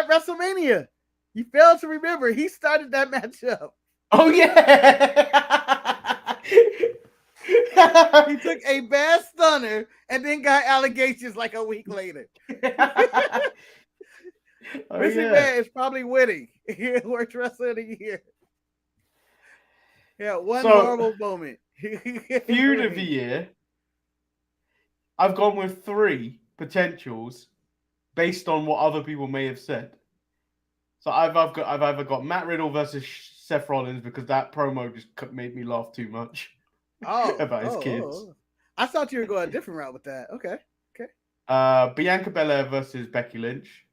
WrestleMania. You failed to remember. He started that matchup. Oh, yeah. He took a bad stunner and then got allegations like a week later. Vince McMahon is probably winning. Worst wrestler of the year. Yeah, one horrible moment. Feud of the year. I've gone with 3 potentials based on what other people may have said. So I've either got Matt Riddle versus Seth Rollins because that promo just made me laugh too much about his kids. I thought you were going a different route with that. Okay. Bianca Belair versus Becky Lynch.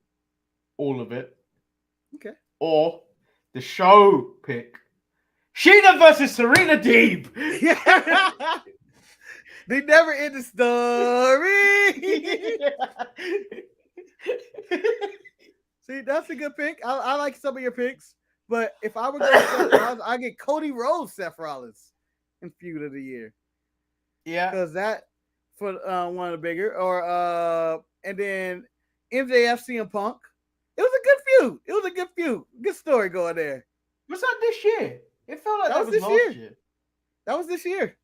All of it. Okay. Or the show pick. Sheena versus Serena Deeb. They never end the story. See, that's a good pick. I like some of your picks, but if I were going to Seth Rollins, I get Cody Rhodes, Seth Rollins, in feud of the year. Yeah, because that for one of the bigger, or and then MJF CM Punk. It was a good feud. Good story going there. Was that this year? It felt like that was last year. That was this year.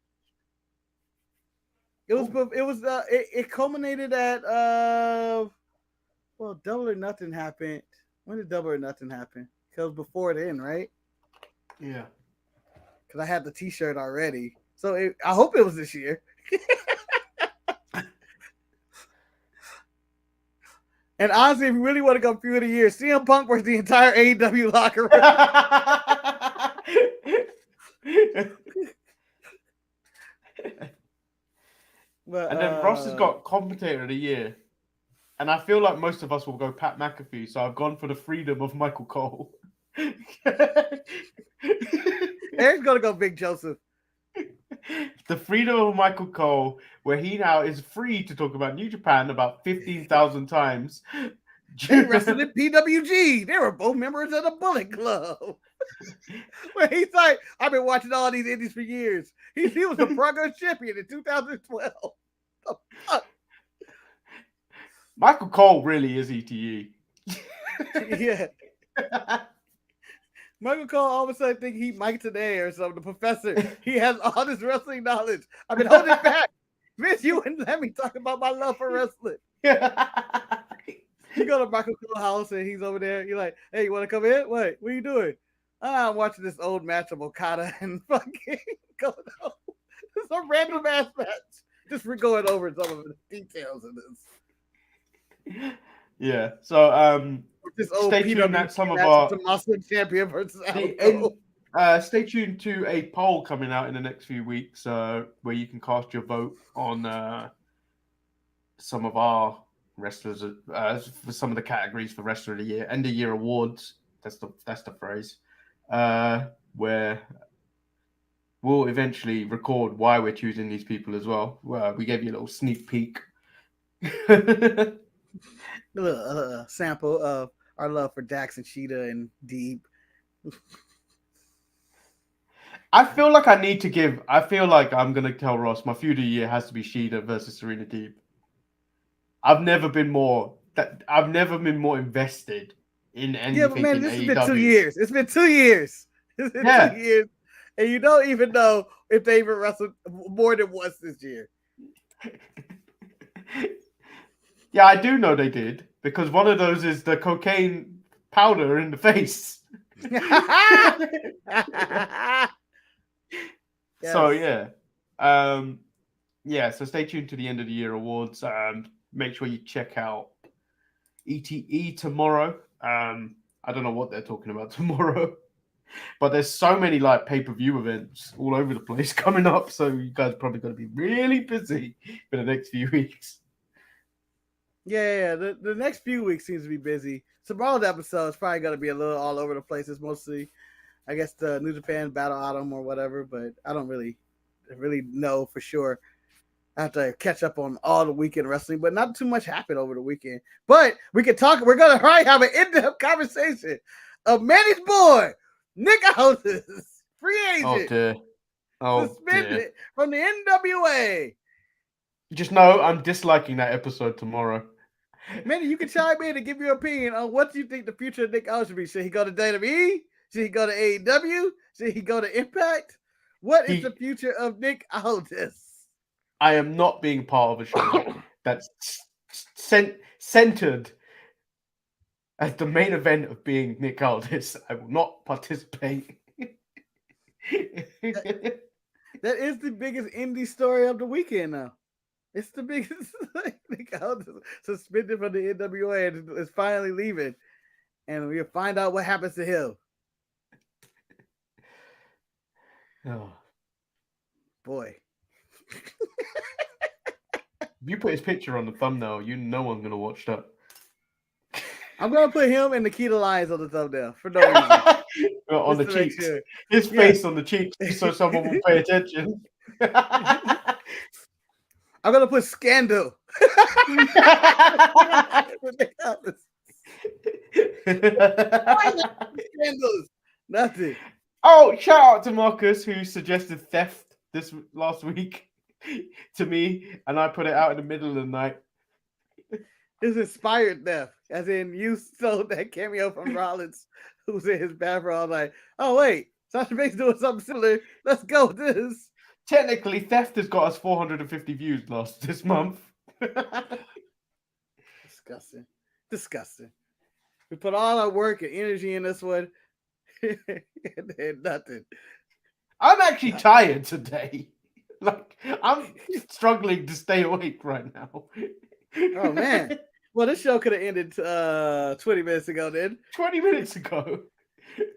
It culminated at well, Double or Nothing happened. When did Double or Nothing happen? Because before then, right? Yeah. Because I had the T-shirt already, so I hope it was this year. And honestly, if you really want to go feud of the year, CM Punk versus the entire AEW locker room. And then Ross has got commentator of the year. And I feel like most of us will go Pat McAfee, so I've gone for the freedom of Michael Cole. Eric's gonna go Big Joseph. The freedom of Michael Cole, where he now is free to talk about New Japan about 15,000 times. They wrestled in PWG. They were both members of the Bullet Club. Where he's like, I've been watching all these indies for years. He was the Progress champion in 2012. The fuck? Michael Cole really is ETE. Yeah. Michael Cole all of a sudden think he Mike Today or something, the professor. He has all this wrestling knowledge. I've been holding back. Vince, you wouldn't let me talk about my love for wrestling. You go to Michael Cole's house and he's over there. You're like, hey, you want to come in? What are you doing? I'm watching this old match of Okada and fucking going on. Some random ass match. Just for going over some of the details of this. Yeah. So stay tuned at some of our Muslim champion versus stay tuned to a poll coming out in the next few weeks where you can cast your vote on some of our wrestlers for some of the categories for wrestler of the year, end of year awards. That's the phrase. Where we'll eventually record why we're choosing these people as well. We gave you a little sneak peek. A sample of our love for Dax and Sheeta and Deep. I feel like I'm going to tell Ross my feud of the year has to be Sheeta versus Serena Deeb. I've never been more invested in anything. Yeah, but man, this has been 2 years. It's been 2 years. It's been 2 years. And you don't even know if they even wrestled more than once this year. Yeah, I do know they did, because one of those is the cocaine powder in the face. Yes. So, yeah. So stay tuned to the end of the year awards. Make sure you check out ETE tomorrow. I don't know what they're talking about tomorrow. But there's so many like pay-per-view events all over the place coming up, so you guys are probably going to be really busy for the next few weeks. Yeah. The next few weeks seems to be busy. Tomorrow's episode is probably going to be a little all over the place. It's mostly, I guess, the New Japan Battle Autumn or whatever, but I don't really know for sure. I have to catch up on all the weekend wrestling, but not too much happened over the weekend. But we can talk. We're going to probably have an in-depth conversation of Manny's boy, Nick Aldis, free agent, suspended from the NWA. Just know I'm disliking that episode tomorrow. Manny, you can chime in and give your opinion on what you think the future of Nick Aldis should be. Should he go to WWE? Should he go to AEW? Should he go to Impact? What is the future of Nick Aldis? I am not being part of a show that's centered as the main event of being Nick Aldis. I will not participate. That is the biggest indie story of the weekend now. It's the biggest. Nick Aldis suspended from the NWA and is finally leaving. And we'll find out what happens to him. Oh. Boy. If you put his picture on the thumbnail, you know I'm going to watch that. I'm going to put him and Nikita Lyons on the thumbnail for no reason. On the cheeks. Sure. His face on the cheeks so someone will pay attention. I'm going to put Scandal. Scandals. Nothing. Oh, shout out to Marcus who suggested theft this last week to me, and I put it out in the middle of the night. It's inspired theft, as in you stole that cameo from Rollins, who's in his bathroom all night. Oh wait, Sasha Banks doing something similar. Let's go with this. Technically, theft has got us 450 views this month. Disgusting. We put all our work and energy in this one, and nothing. I'm actually tired today. Like, I'm struggling to stay awake right now. Oh, man. Well, this show could have ended 20 minutes ago, then. 20 minutes ago.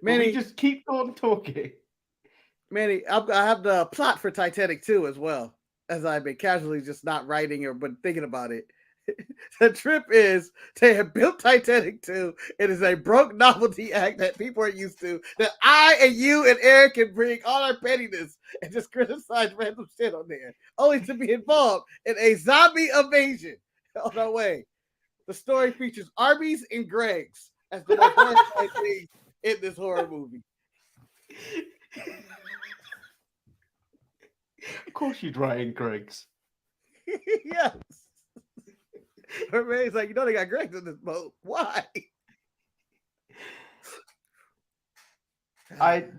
Manny, just keep on talking. Manny, I have the plot for Titanic 2 as well, as I've been casually just not writing or but thinking about it. The trip is they have built Titanic 2. It is a broke novelty act that people are used to, that I and you and Eric can bring all our pettiness and just criticize random shit on there, only to be involved in a zombie invasion on our way. The story features Arby's and Greg's as the most horrifying things in this horror movie. Of course you'd write in Greg's. Yes. Her man's like, they got Greg's in this boat. Why?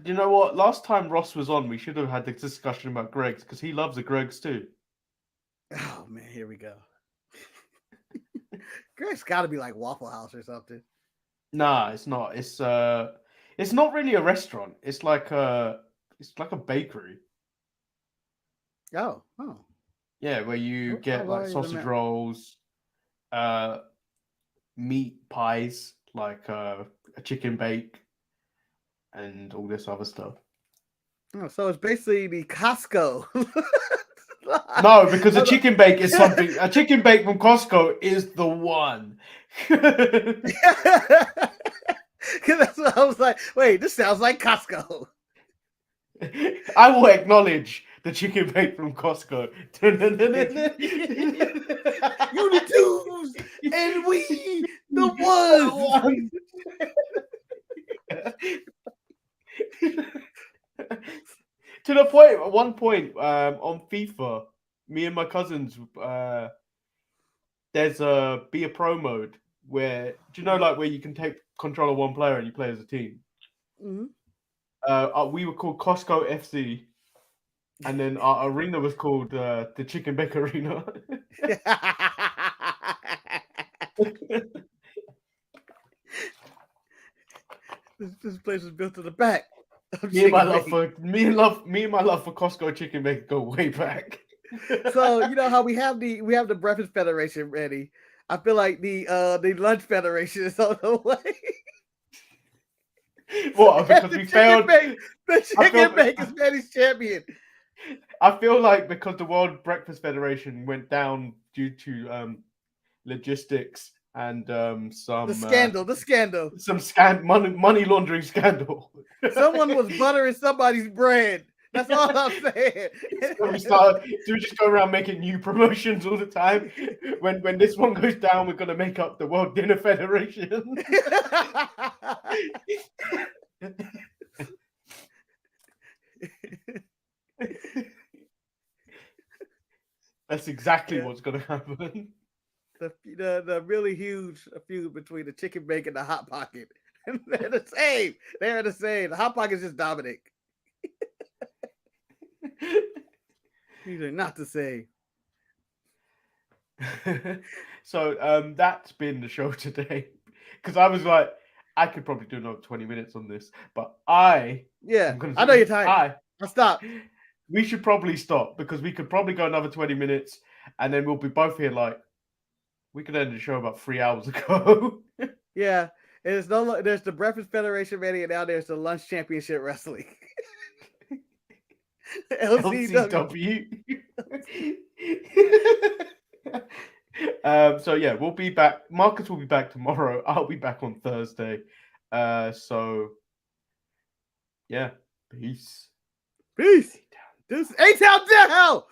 You know what? Last time Ross was on, we should have had this discussion about Greg's because he loves a Greg's too. Oh man, here we go. Greg's got to be like Waffle House or something. Nah, it's not. It's not really a restaurant. It's like a bakery. Oh. Yeah, where you get like sausage rolls, meat pies, like a chicken bake, and all this other stuff. Oh, so it's basically the Costco. No, because a chicken bake is something. A chicken bake from Costco is the one. Because that's what I was like. Wait, this sounds like Costco. I will acknowledge the chicken bake from Costco. You the twos, and we the ones. To the point, at one point on FIFA, me and my cousins, there's a be a pro mode where, do you know, like where you can take control of one player and you play as a team? Mm-hmm. We were called Costco FC, and then our arena was called the Chicken Bake Arena. This place was built to the back. Me and my love for Costco chicken bake go way back. So you know how we have the Breakfast Federation ready. I feel like the Lunch Federation is on the way. What? Because we failed. The chicken bake is Manny's champion. I feel like because the World Breakfast Federation went down due to logistics and some money laundering scandal. Someone was buttering somebody's bread. That's all I'm saying. So we just go around making new promotions all the time. When this one goes down, we're gonna make up the World Dinner Federation. That's exactly what's gonna happen. The really huge feud between the chicken bake and the Hot Pocket. They're the same. They're the same. The Hot Pocket is just Dominic. These are not the same. So that's been the show today. Because I was like, I could probably do another 20 minutes on this, but I know you're tired. I'll stop. We should probably stop because we could probably go another 20 minutes and then we'll be both here like we could end the show about 3 hours ago. Yeah. There's the Breakfast Federation ready, and now there's the Lunch Championship Wrestling. LCW. So yeah, we'll be back. Marcus will be back tomorrow. I'll be back on Thursday. So yeah, peace. Peace. A-Town down.